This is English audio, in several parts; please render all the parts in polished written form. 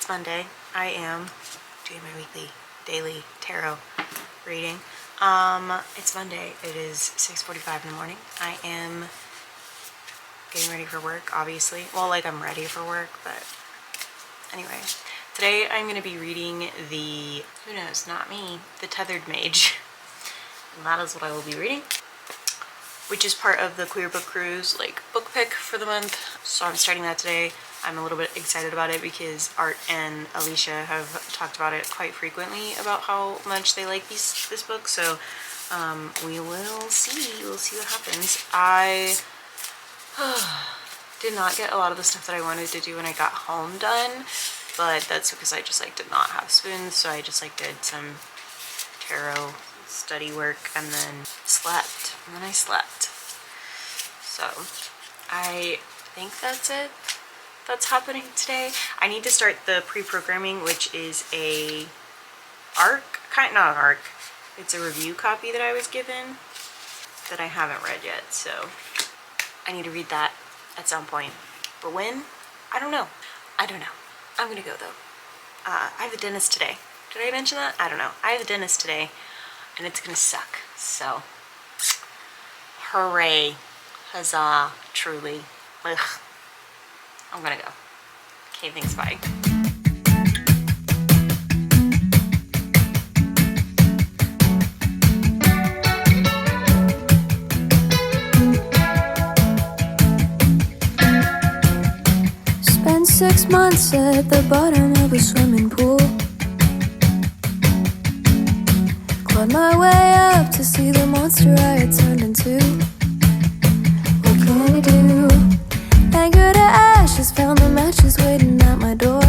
It's Monday. I am doing my weekly, daily tarot reading. It's Monday. It is 6:45 in the morning. I am getting ready for work, obviously. Well, like I'm ready for work, but anyway. Today I'm going to be reading the, who knows, not me, The Tethered Mage. And that is what I will be reading, which is part of the Queer Book Cruise, like, book pick for the month. So I'm starting that today. I'm a little bit excited about it because Art and Alicia have talked about it quite frequently about how much they like this book. So we will see. We'll see what happens. I did not get a lot of the stuff that I wanted to do when I got home done, but that's because I just did not have spoons. So I just did some tarot study work and then slept. And then I slept. So I think that's it. That's happening today. I need to start the pre-programming, which is a not an ARC. It's a review copy that I was given that I haven't read yet. So I need to read that at some point. But when? I don't know. I'm gonna go though. I have a dentist today. Did I mention that? I don't know. I have a dentist today and it's gonna suck. So hooray. Huzzah. Truly. Ugh. I'm gonna go. Okay, thanks, bye. Spent 6 months at the bottom of a swimming pool. Clawed my way up to see the monster I had turned into. What can you do? Anger to ashes, found the matches waiting at my door.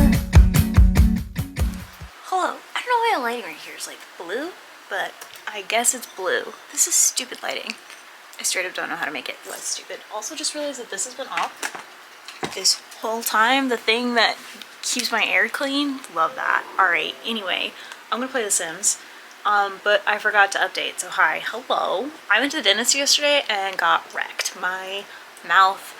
Hello. I don't know why the lighting right here is blue, but I guess it's blue. This is stupid lighting. I straight up don't know how to make it less stupid. Also just realized that this has been off this whole time. The thing that keeps my air clean. Love that. Alright, anyway, I'm gonna play The Sims. But I forgot to update, so hi. Hello. I went to the dentist yesterday and got wrecked. My mouth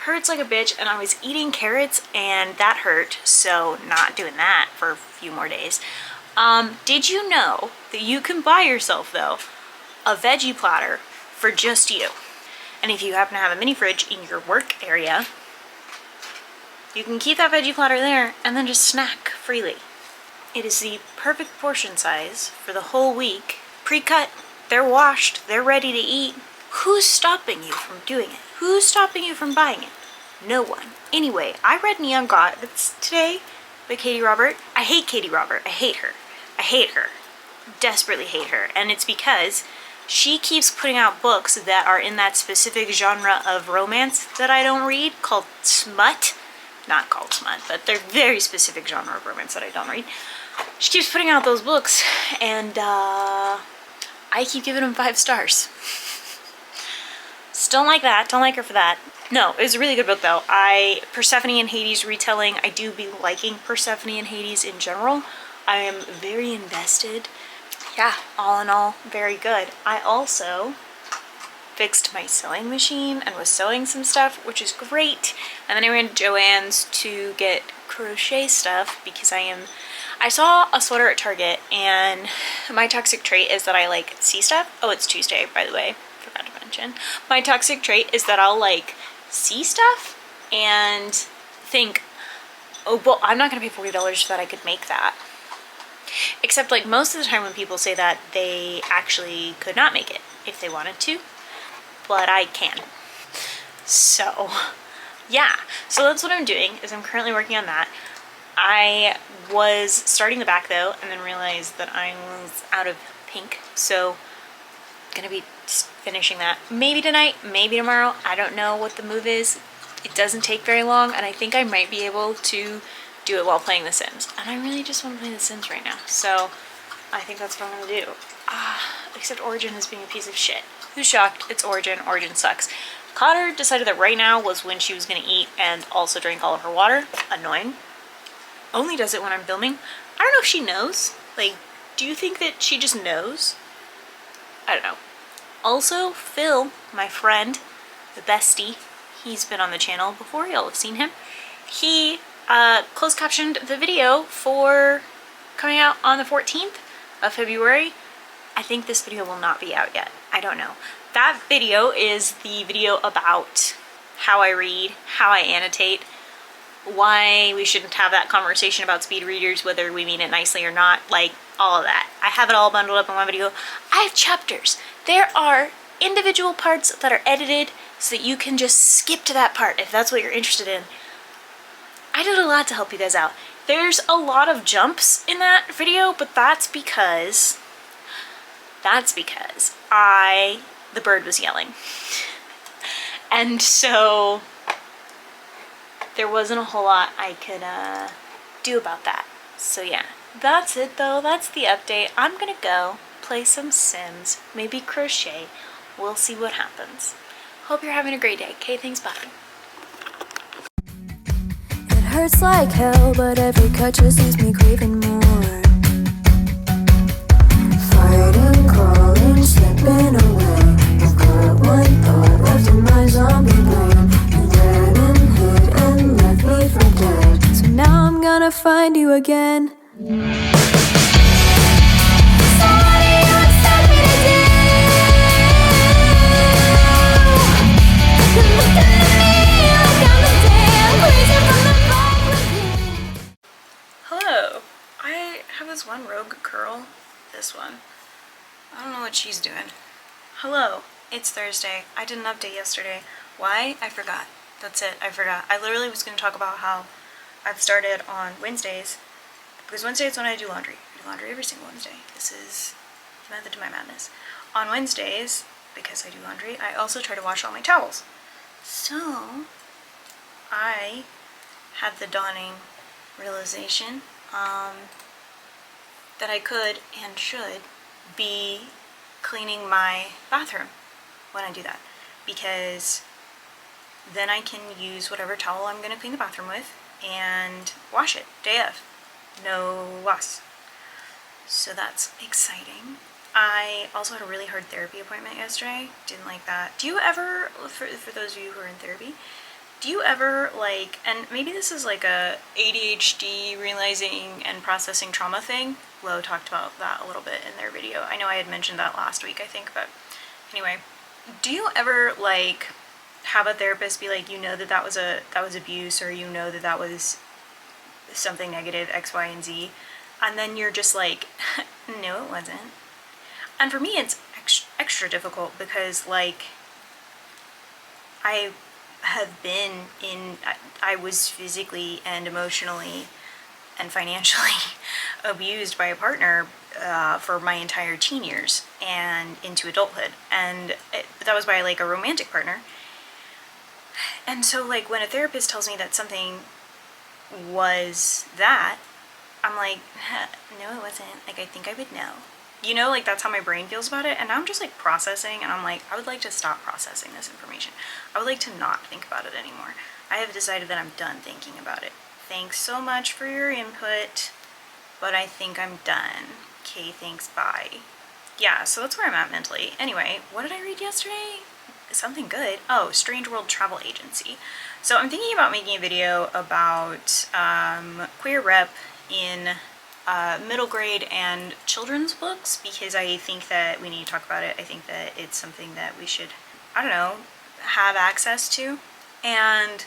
hurts like a bitch, and I was eating carrots and that hurt, so not doing that for a few more days. Did you know that you can buy yourself, though, a veggie platter for just you? And if you happen to have a mini fridge in your work area, you can keep that veggie platter there and then just snack freely. It is the perfect portion size for the whole week. Pre-cut, they're washed, they're ready to eat. Who's stopping you from doing it? Who's stopping you from buying it? No one. Anyway, I read Neon Gods today by Katie Robert. I hate Katie Robert. I hate her. I hate her. Desperately hate her. And it's because she keeps putting out books that are in that specific genre of romance that I don't read, called smut. Not called smut, but they're very specific genre of romance that I don't read. She keeps putting out those books, and I keep giving them 5 stars. Still don't like that. Don't like her for that. No, it was a really good book though. Persephone and Hades retelling, I do be liking Persephone and Hades in general. I am very invested. Yeah, all in all, very good. I also fixed my sewing machine and was sewing some stuff, which is great. And then I ran to Joann's to get crochet stuff because I saw a sweater at Target, and my toxic trait is that I see stuff. Oh, it's Tuesday, by the way. Forgot to mention. My toxic trait is that I'll see stuff and think, oh, well, I'm not gonna pay $40 so that I could make that. Except most of the time when people say that, they actually could not make it if they wanted to, but I can. So yeah, so that's what I'm doing, is I'm currently working on that. I was starting the back though, and then realized that I was out of pink, so gonna be finishing that maybe tonight, maybe tomorrow. I don't know what the move is. It doesn't take very long, and I think I might be able to do it while playing The Sims. And I really just want to play The Sims right now, so I think that's what I'm gonna do. Except Origin is being a piece of shit. Who's shocked? It's Origin. Origin sucks. Cotter decided that right now was when she was gonna eat and also drink all of her water. Annoying. Only does it when I'm filming. I don't know if she knows. Do you think that she just knows? I don't know. Also, Phil, my friend, the bestie, he's been on the channel before, y'all have seen him. He closed captioned the video for coming out on the 14th of February. I think this video will not be out yet. I don't know. That video is the video about how I read, how I annotate, why we shouldn't have that conversation about speed readers, whether we mean it nicely or not, like all of that. I have it all bundled up in one video. I have chapters. There are individual parts that are edited so that you can just skip to that part if that's what you're interested in. I did a lot to help you guys out. There's a lot of jumps in that video, but that's because the bird was yelling. And so there wasn't a whole lot I could do about that. So yeah, that's it though. That's the update. I'm gonna go play some Sims, maybe crochet. We'll see what happens. Hope you're having a great day. Okay, thanks, bye. It hurts like hell, but every cut just leaves me craving more. Fighting, crawling, slipping away. I've got one thought left in my zombie brain. You dead and hid and left me for dead. So now I'm gonna find you again. Hello. I have this one rogue curl. This one. I don't know what she's doing. Hello. It's Thursday. I did an update yesterday. Why? I forgot. That's it. I forgot. I literally was going to talk about how I've started on Wednesdays, because Wednesday is when I do laundry. I do laundry every single Wednesday. This is the method to my madness. On Wednesdays, because I do laundry, I also try to wash all my towels. So I had the dawning realization that I could and should be cleaning my bathroom when I do that, because then I can use whatever towel I'm going to clean the bathroom with and wash it day of. No loss. So that's exciting. I also had a really hard therapy appointment yesterday. Didn't like that. Do you ever, for those of you who are in therapy, do you ever like, and maybe this is like a ADHD realizing and processing trauma thing. Leio talked about that a little bit in their video. I know I had mentioned that last week, I think, but anyway, do you ever like have a therapist be like, you know that was abuse, or you know that was something negative, X, Y, and Z, and then you're just like, no, it wasn't. And for me, it's extra difficult because, like, I was physically and emotionally and financially abused by a partner for my entire teen years and into adulthood. And that was by, like, a romantic partner. And so, like, when a therapist tells me that something was that, I'm like, no, it wasn't. Like, I think I would know. You know, like, that's how my brain feels about it. And now I'm just, like, processing, and I'm like, I would like to stop processing this information. I would like to not think about it anymore. I have decided that I'm done thinking about it. Thanks so much for your input, but I think I'm done. Okay, thanks, bye. Yeah, so that's where I'm at mentally. Anyway, what did I read yesterday? Something good. Oh, Strange World Travel Agency. So I'm thinking about making a video about queer rep in middle grade and children's books, because I think that we need to talk about it. I think that it's something that we should, I don't know, have access to. And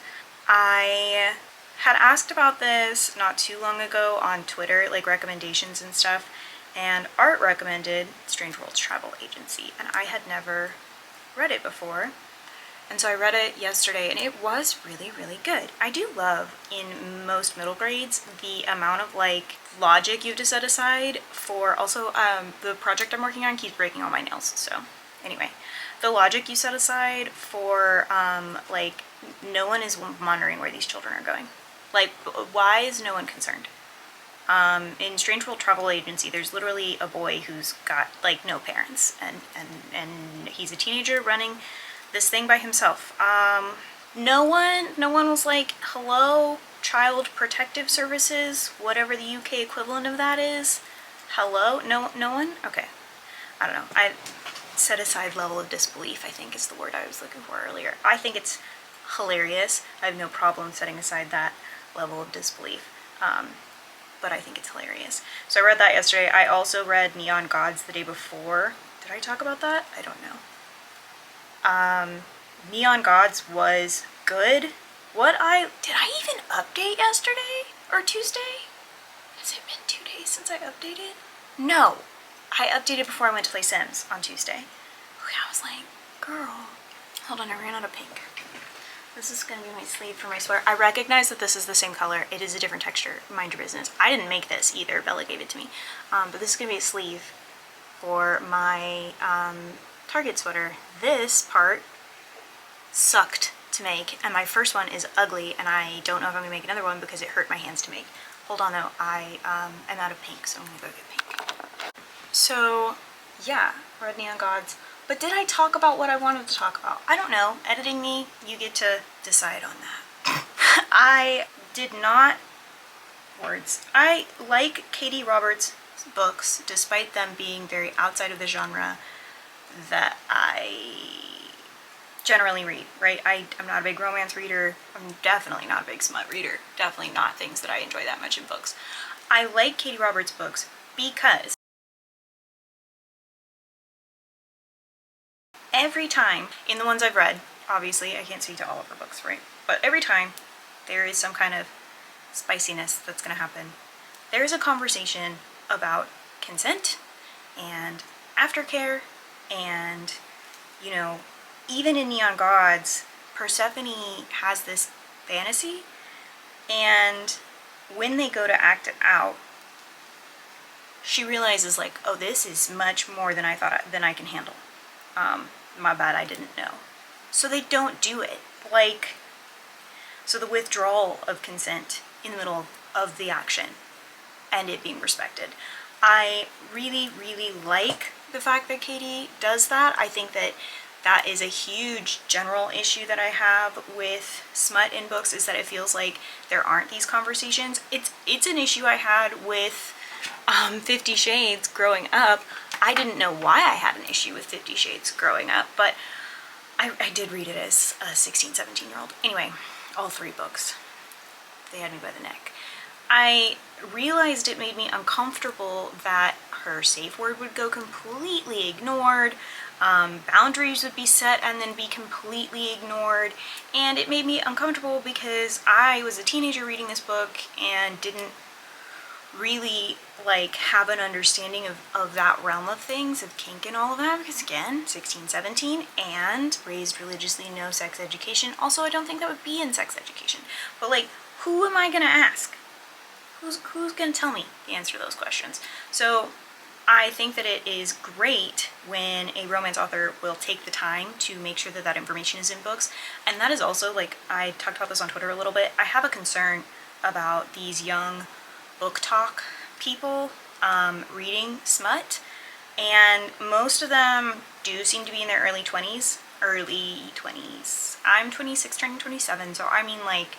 I had asked about this not too long ago on Twitter, like recommendations and stuff, and Art recommended Strange World Travel Agency, and I had never read it before. And so I read it yesterday, and it was really, really good. I do love, in most middle grades, the amount of, like, logic you have to set aside for, also, the project I'm working on keeps breaking all my nails, so anyway. The logic you set aside for, like, no one is monitoring where these children are going. Like, why is no one concerned? In Strange World Travel Agency, there's literally a boy who's got, like, no parents, and he's a teenager running this thing by himself. No one was like, hello, Child Protective Services, whatever the UK equivalent of that is. Hello? No one? Okay. I don't know. I set aside level of disbelief, I think is the word I was looking for earlier. I think it's hilarious. I have no problem setting aside that. level of disbelief. But I think it's hilarious. So I read that yesterday. I also read Neon Gods the day before. Did I talk about that? I don't know. Neon Gods was good. Did I even update yesterday or Tuesday? Has it been 2 days since I updated? No, I updated before I went to play Sims on Tuesday. I was like, girl. Hold on, I ran out of pink. This is gonna be my sleeve for my sweater. I recognize that this is the same color. It is a different texture. Mind your business. I didn't make this either. Bella gave it to me. But this is gonna be a sleeve for my Target sweater. This part sucked to make, and my first one is ugly, and I don't know if I'm gonna make another one because it hurt my hands to make. Hold on though, I am out of pink, so I'm gonna go get pink. So yeah, read Neon Gods. But did I talk about what I wanted to talk about? I don't know. Editing me, you get to decide on that. I did not... Words. I like Katie Roberts' books, despite them being very outside of the genre that I generally read, right? I'm not a big romance reader. I'm definitely not a big smut reader. Definitely not things that I enjoy that much in books. I like Katie Roberts' books because every time, in the ones I've read, obviously I can't speak to all of her books, right? But every time there is some kind of spiciness that's going to happen, there is a conversation about consent and aftercare, and, you know, even in Neon Gods, Persephone has this fantasy, and when they go to act it out, she realizes, like, oh, this is much more than I can handle. My bad, I didn't know. So they don't do it. Like, so the withdrawal of consent in the middle of the action and it being respected. I really, really like the fact that Katie does that. I think that that is a huge general issue that I have with smut in books, is that it feels like there aren't these conversations. It's an issue I had with 50 Shades growing up. I didn't know why I had an issue with 50 Shades growing up, but I did read it as a 16, 17-year-old. Anyway, all 3 books. They had me by the neck. I realized it made me uncomfortable that her safe word would go completely ignored, boundaries would be set and then be completely ignored, and it made me uncomfortable because I was a teenager reading this book and didn't really like have an understanding of that realm of things, of kink and all of that, because again, 16, 17, and raised religiously, no sex education. Also, I don't think that would be in sex education. But like, who am I gonna ask? Who's gonna tell me the answer to those questions? So I think that it is great when a romance author will take the time to make sure that that information is in books. And that is also, like, I talked about this on Twitter a little bit, I have a concern about these young book talk people reading smut, and most of them do seem to be in their early 20s. I'm 26 turning 27, so I mean like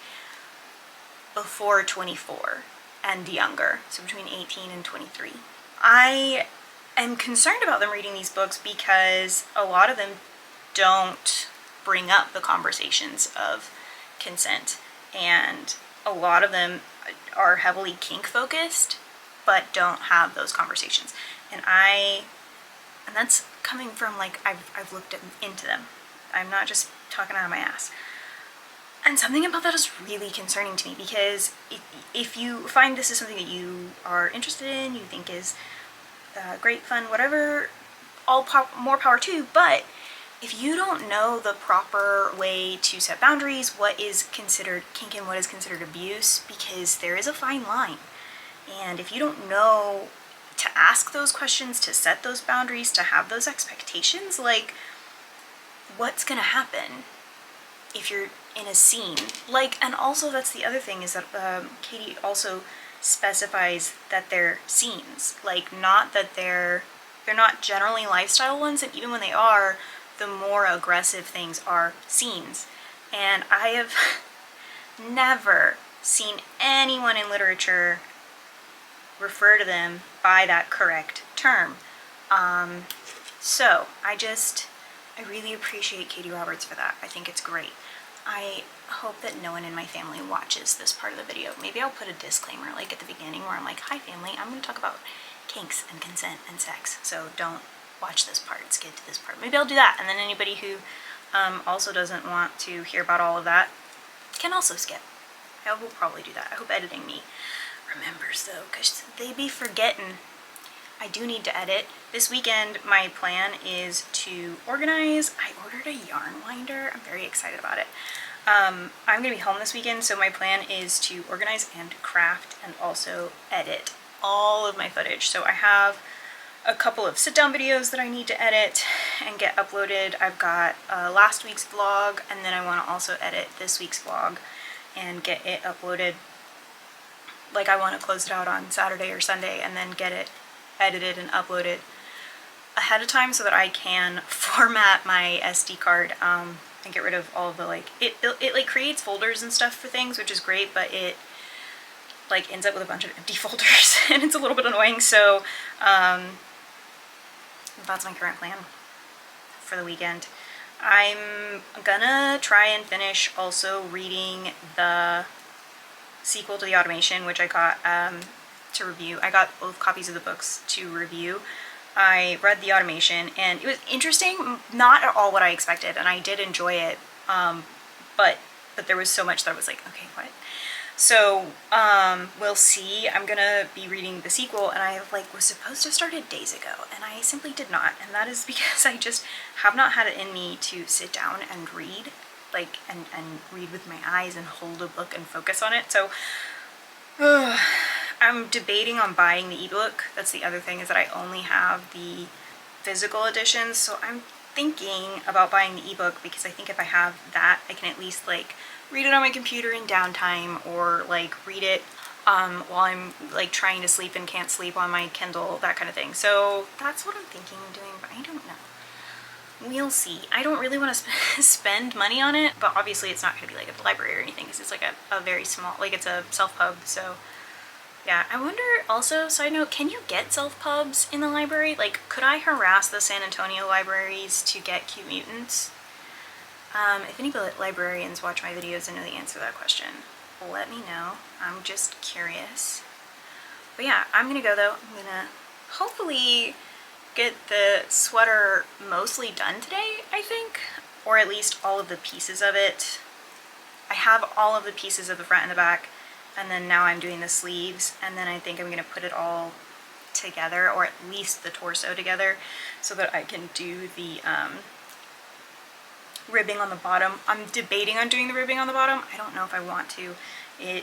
before 24 and younger, so between 18 and 23. I am concerned about them reading these books because a lot of them don't bring up the conversations of consent, and a lot of them are heavily kink focused but don't have those conversations. And that's coming from, like, I've looked into them. I'm not just talking out of my ass. And something about that is really concerning to me, because if you find this is something that you are interested in, you think is great, fun, whatever, more power to you. But if you don't know the proper way to set boundaries, what is considered kink and what is considered abuse, because there is a fine line. And if you don't know to ask those questions, to set those boundaries, to have those expectations, like, what's gonna happen if you're in a scene? Like, and also that's the other thing, is that Katie also specifies that they're scenes. Like, not that they're not generally lifestyle ones, and even when they are, the more aggressive things are scenes. And I have never seen anyone in literature refer to them by that correct term. So I really appreciate Katie Roberts for that. I think it's great. I hope that no one in my family watches this part of the video. Maybe I'll put a disclaimer like at the beginning where I'm like, hi family, I'm going to talk about kinks and consent and sex, so don't watch this part, skip to this part. Maybe I'll do that, and then anybody who also doesn't want to hear about all of that can also skip. I will probably do that. I hope editing me remembers though, because they be forgetting. I do need to edit. This weekend my plan is to organize. I ordered a yarn winder. I'm very excited about it. I'm going to be home this weekend, so my plan is to organize and craft and also edit all of my footage. So I have a couple of sit-down videos that I need to edit and get uploaded. I've got last week's vlog, and then I want to also edit this week's vlog and get it uploaded. Like, I want to close it out on Saturday or Sunday and then get it edited and uploaded ahead of time so that I can format my SD card and get rid of all of the, like, it like creates folders and stuff for things, which is great, but it like ends up with a bunch of empty folders and it's a little bit annoying. So that's my current plan for the weekend. I'm gonna try and finish also reading the sequel to The Automation, which I got to review. I got both copies of the books to review. I read The Automation and it was interesting, not at all what I expected, and I did enjoy it, but there was so much that I was like, okay, what? So we'll see. I'm gonna be reading the sequel, and I like was supposed to start it days ago, and I simply did not, and that is because I just have not had it in me to sit down and read, like, and read with my eyes and hold a book and focus on it. So I'm debating on buying the ebook. That's the other thing, is that I only have the physical editions, so I'm thinking about buying the ebook, because I think if I have that, I can at least like read it on my computer in downtime, or like read it while I'm like trying to sleep and can't sleep on my Kindle, that kind of thing. So that's what I'm thinking of doing, but I don't know. We'll see. I don't really want to spend money on it, but obviously it's not going to be like at the library or anything, because it's like a very small, like it's a self-pub, so yeah. I wonder also, side note, can you get self-pubs in the library? Like, could I harass the San Antonio libraries to get Cute Mutants? If any librarians watch my videos and know the answer to that question, let me know. I'm just curious. But yeah, I'm gonna go though. I'm gonna hopefully get the sweater mostly done today, I think, or at least all of the pieces of it. I have all of the pieces of the front and the back, and then now I'm doing the sleeves, and then I think I'm gonna put it all together, or at least the torso together, so that I can do the ribbing on the bottom. I'm debating on doing the ribbing on the bottom. I don't know if I want to. It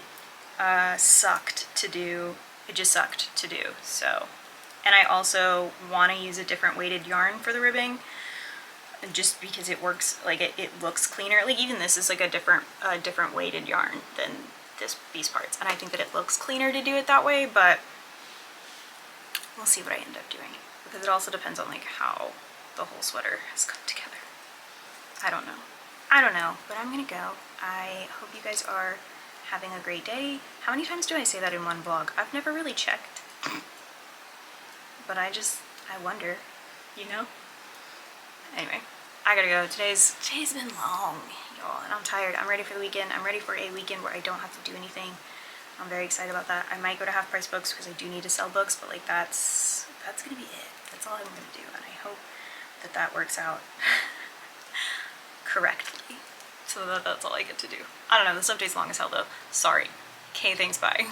sucked to do. It just sucked to do. So, and I also want to use a different weighted yarn for the ribbing, just because it works, like it looks cleaner. Like even this is like a different weighted yarn than these parts, and I think that it looks cleaner to do it that way, but we'll see what I end up doing, because it also depends on like how the whole sweater has come together. I don't know, but I'm gonna go. I hope you guys are having a great day. How many times do I say that in one vlog? I've never really checked, but I wonder, you know? Anyway, I gotta go. Today's been long, y'all, and I'm tired. I'm ready for the weekend. I'm ready for a weekend where I don't have to do anything. I'm very excited about that. I might go to Half Price Books because I do need to sell books, but like that's gonna be it. That's all I'm gonna do, and I hope that works out correctly, so that's all I get to do. I don't know, this update's long as hell though. Sorry. Okay, thanks, bye.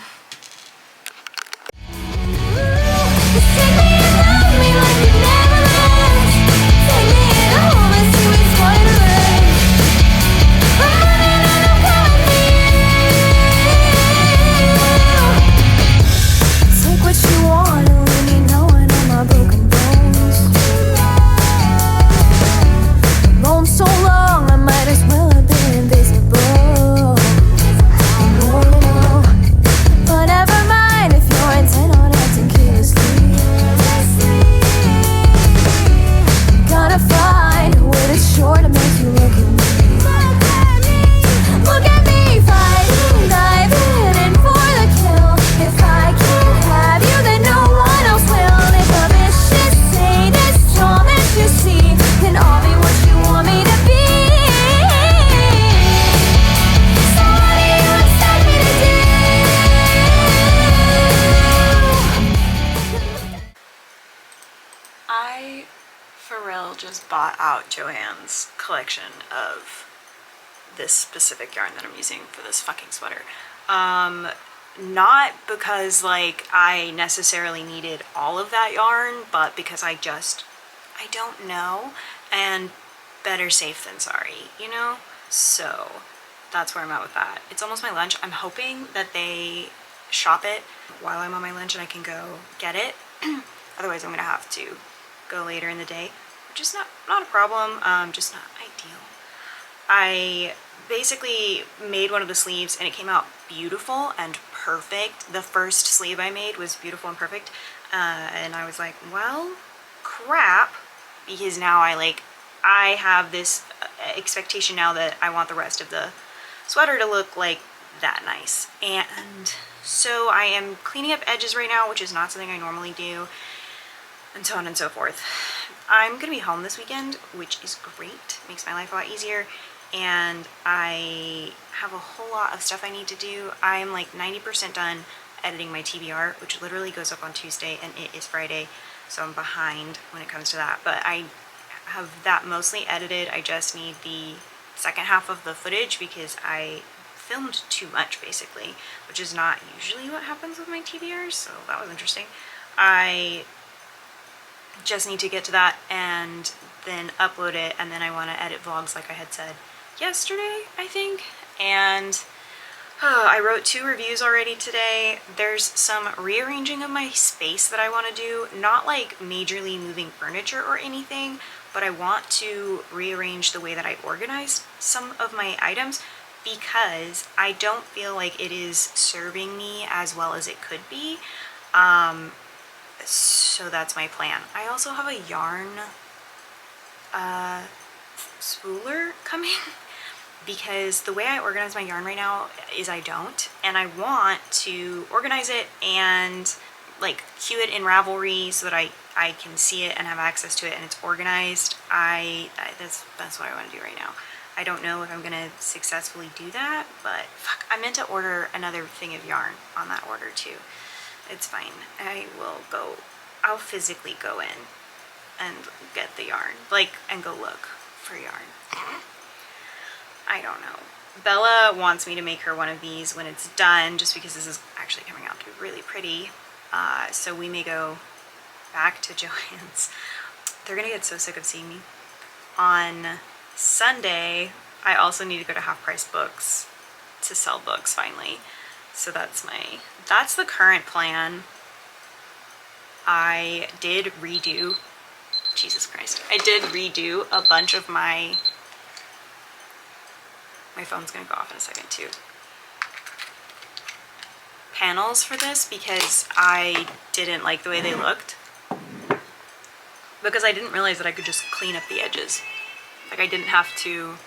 But never mind if you're intent on acting carelessly. for real just bought out Joanne's collection of this specific yarn that I'm using for this fucking sweater. Not because like I necessarily needed all of that yarn, but because I don't know, and better safe than sorry, you know? So that's where I'm at with that. It's almost my lunch. I'm hoping that they shop it while I'm on my lunch and I can go get it. Otherwise I'm gonna have to go later in the day, which is not a problem, just not ideal. I basically made one of the sleeves and it came out beautiful and perfect. The first sleeve I made was beautiful and perfect, and I was like, well, crap, because now I have this expectation now that I want the rest of the sweater to look like that nice. And so I am cleaning up edges right now, which is not something I normally do, and so on and so forth. I'm gonna be home this weekend, which is great, makes my life a lot easier, and I have a whole lot of stuff I need to do. I'm like 90% done editing my TBR, which literally goes up on Tuesday and it is Friday, so I'm behind when it comes to that, but I have that mostly edited. I just need the second half of the footage because I filmed too much basically, which is not usually what happens with my TBRs, so that was interesting. I just need to get to that and then upload it, and then I want to edit vlogs like I had said yesterday, I think. And I wrote 2 reviews already today. There's some rearranging of my space that I want to do, not like majorly moving furniture or anything, but I want to rearrange the way that I organize some of my items because I don't feel like it is serving me as well as it could be. So that's my plan. I also have a yarn spooler coming because the way I organize my yarn right now is I don't, and I want to organize it and like queue it in Ravelry so that I can see it and have access to it and it's organized. That's what I want to do right now. I don't know if I'm gonna successfully do that, but fuck, I meant to order another thing of yarn on that order too. It's fine. I'll physically go in and get the yarn, and go look for yarn. I don't know. Bella wants me to make her one of these when it's done, just because this is actually coming out to be really pretty. So we may go back to Joann's. They're gonna get so sick of seeing me. On Sunday, I also need to go to Half Price Books to sell books finally. So that's the current plan. I did redo, Jesus Christ, I did redo a bunch of my phone's gonna go off in a second too, panels for this because I didn't like the way they looked, because I didn't realize that I could just clean up the edges. Like I didn't have to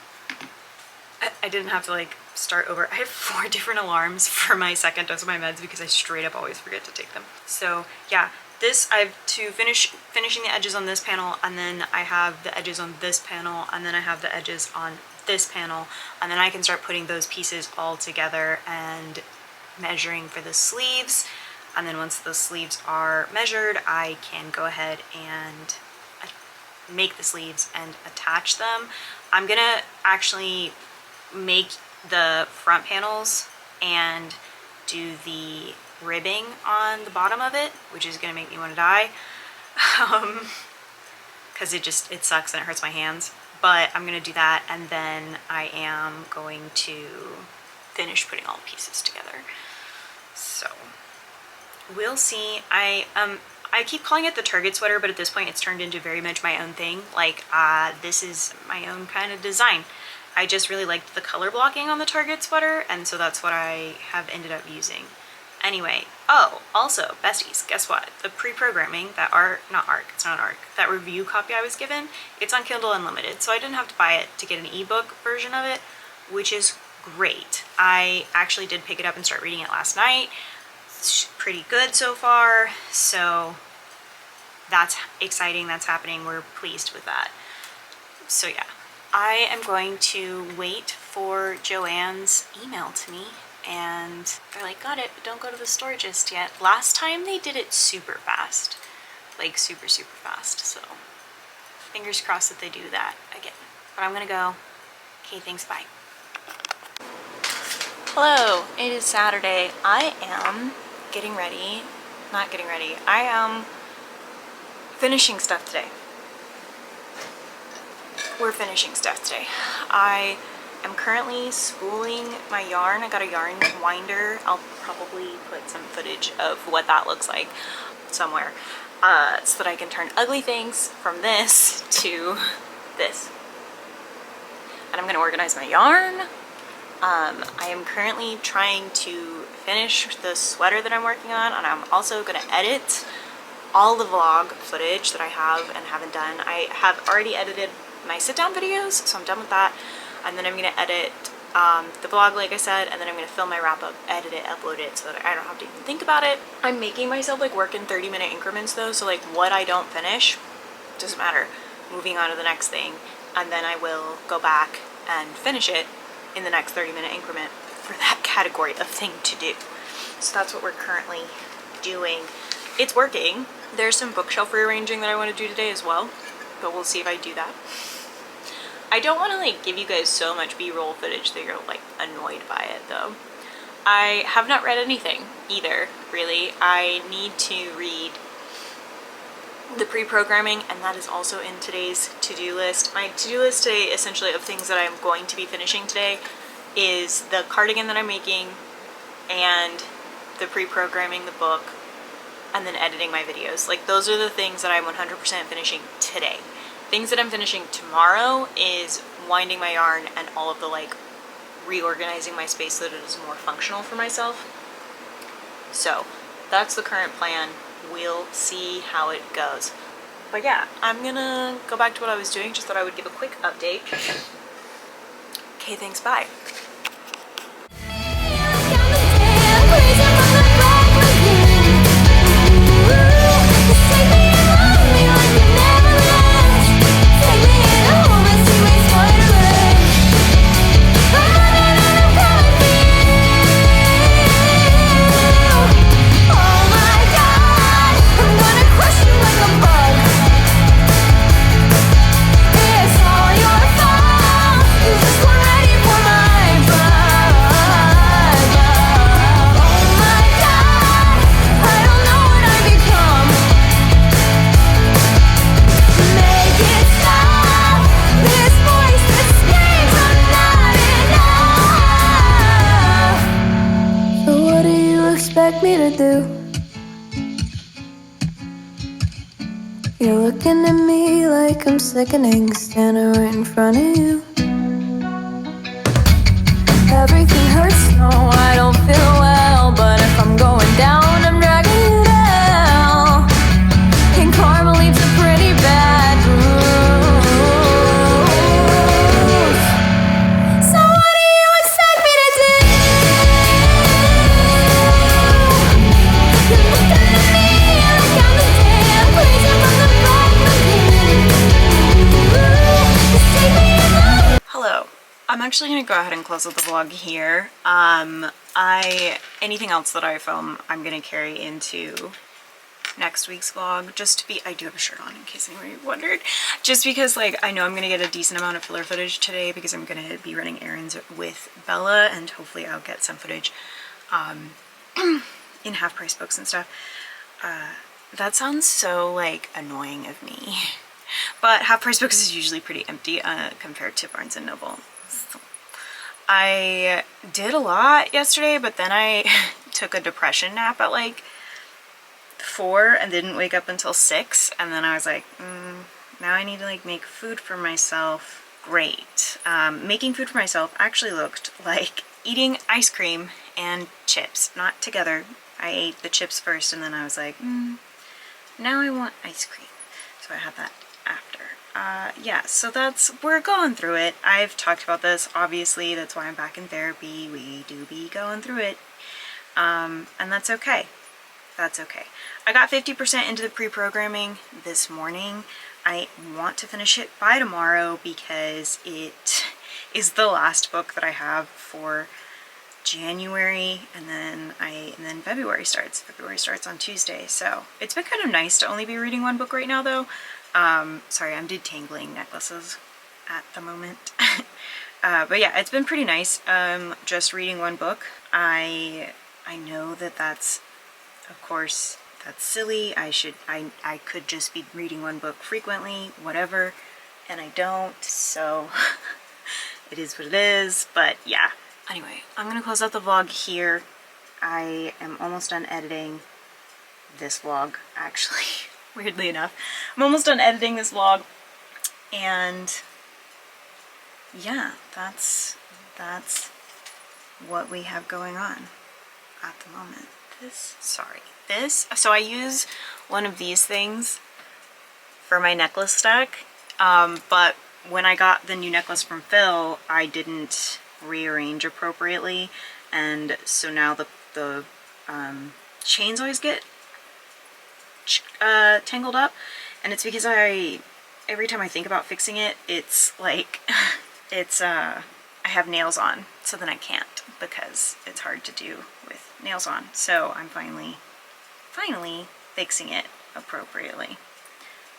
like start over. I have 4 different alarms for my second dose of my meds because I straight up always forget to take them. So yeah, this I have to finishing the edges on this panel, and then I have the edges on this panel, and then I have the edges on this panel, and then I can start putting those pieces all together and measuring for the sleeves. And then once the sleeves are measured, I can go ahead and make the sleeves and attach them. I'm gonna actually make the front panels and do the ribbing on the bottom of it, which is gonna make me want to die, because it sucks and it hurts my hands. But I'm gonna do that, and then I am going to finish putting all the pieces together. So we'll see. I keep calling it the Target sweater, but at this point it's turned into very much my own thing. Like this is my own kind of design. I just really liked the color blocking on the Target sweater, and so that's what I have ended up using. Anyway, oh, also, besties, guess what? The pre-programming, that that review copy I was given, it's on Kindle Unlimited, so I didn't have to buy it to get an ebook version of it, which is great. I actually did pick it up and start reading it last night. It's pretty good so far, so that's exciting, that's happening, we're pleased with that. So yeah, I am going to wait for Joanne's email to me, and they're like, got it, but don't go to the store just yet. Last time they did it super fast, like super fast, so Fingers crossed that they do that again. But I'm gonna go. Okay, thanks, bye. Hello, it is Saturday. I am getting ready. Not getting ready. I am finishing stuff today. We're finishing stuff today. I am currently spooling my yarn. I got a yarn winder. I'll probably put some footage of what that looks like somewhere, so that I can turn ugly things from this to this. And I'm gonna organize my yarn. I am currently trying to finish the sweater that I'm working on, and I'm also gonna edit all the vlog footage that I have and haven't done. I have already edited my sit-down videos, so I'm done with that. And then I'm gonna edit the vlog, like I said, and then I'm gonna film my wrap-up, edit it, upload it, so that I don't have to even think about it. I'm making myself like work in 30-minute increments though, so like what I don't finish, doesn't matter. Moving on to the next thing, and then I will go back and finish it in the next 30-minute increment for that category of thing to do. So that's what we're currently doing. It's working. There's some bookshelf rearranging that I want to do today as well, but we'll see if I do that. I don't want to like give you guys so much b-roll footage that you're like annoyed by it though. I have not read anything either, really. I need to read the pre-programming, and that is also in today's to-do list. My to-do list today, essentially, of things that I'm going to be finishing today is the cardigan that I'm making, and the pre-programming the book, and then editing my videos. Like, those are the things that I'm 100% finishing today. Things that I'm finishing tomorrow is winding my yarn and all of the like reorganizing my space so that it is more functional for myself. So that's the current plan. We'll see how it goes. But yeah, I'm gonna go back to what I was doing. Just thought I would give a quick update. Okay, thanks, bye. Me to do. You're looking at me like I'm sickening, standing right in front of you. Everything hurts, no, I don't feel well, but if I'm going down, I'm dragging you down. And karma leaves a pretty bad bruise. So what do you expect me to do? Hello. I'm actually going to go ahead and close out the vlog here. Anything else that I film, I'm going to carry into next week's vlog. Just to be, I do have a shirt on in case anybody wondered. Just because like I know I'm going to get a decent amount of filler footage today because I'm going to be running errands with Bella, and hopefully I'll get some footage in half-price books and stuff. That sounds so like annoying of me. But half-price books is usually pretty empty compared to Barnes & Noble. So, I did a lot yesterday, but then I took a depression nap at like 4 and didn't wake up until 6. And then I was like, now I need to like make food for myself. Great. Making food for myself actually looked like eating ice cream and chips. Not together. I ate the chips first and then I was like, now I want ice cream. So I had that after. Yeah, so we're going through it. I've talked about this, obviously, that's why I'm back in therapy. We do be going through it. And that's okay. That's okay. I got 50% into the pre-programming this morning. I want to finish it by tomorrow because it is the last book that I have for January, and then February starts. February starts on Tuesday, so it's been kind of nice to only be reading one book right now though. Sorry, I'm detangling necklaces at the moment. But yeah, it's been pretty nice. Just reading one book. I know that that's, of course, that's silly. I could just be reading one book frequently, whatever, and I don't, so it is what it is. But yeah. Anyway, I'm gonna close out the vlog here. I am almost done editing this vlog, actually. Weirdly enough, I'm almost done editing this vlog, and yeah, that's what we have going on at the moment. So I use one of these things for my necklace stack, but when I got the new necklace from Phil, I didn't rearrange appropriately, and so now the chains always get tangled up, and it's because every time I think about fixing it, it's like I have nails on, so then I can't, because it's hard to do with nails on. So I'm finally fixing it appropriately.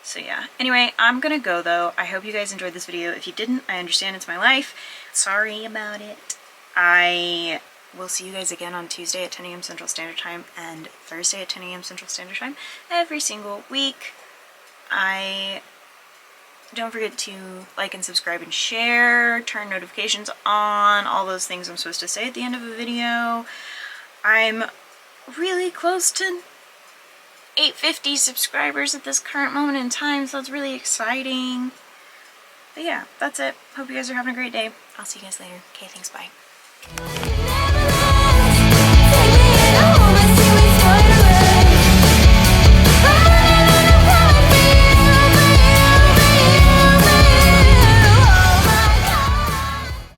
So yeah, anyway, I'm gonna go though. I hope you guys enjoyed this video. If you didn't, I understand, it's my life. Sorry about it. I will see you guys again on Tuesday at 10 a.m. Central Standard Time and Thursday at 10 a.m. Central Standard Time every single week. Don't forget to like and subscribe and share, turn notifications on, all those things I'm supposed to say at the end of a video. I'm really close to 850 subscribers at this current moment in time, so it's really exciting. But yeah, that's it. Hope you guys are having a great day. I'll see you guys later. Okay, thanks, bye.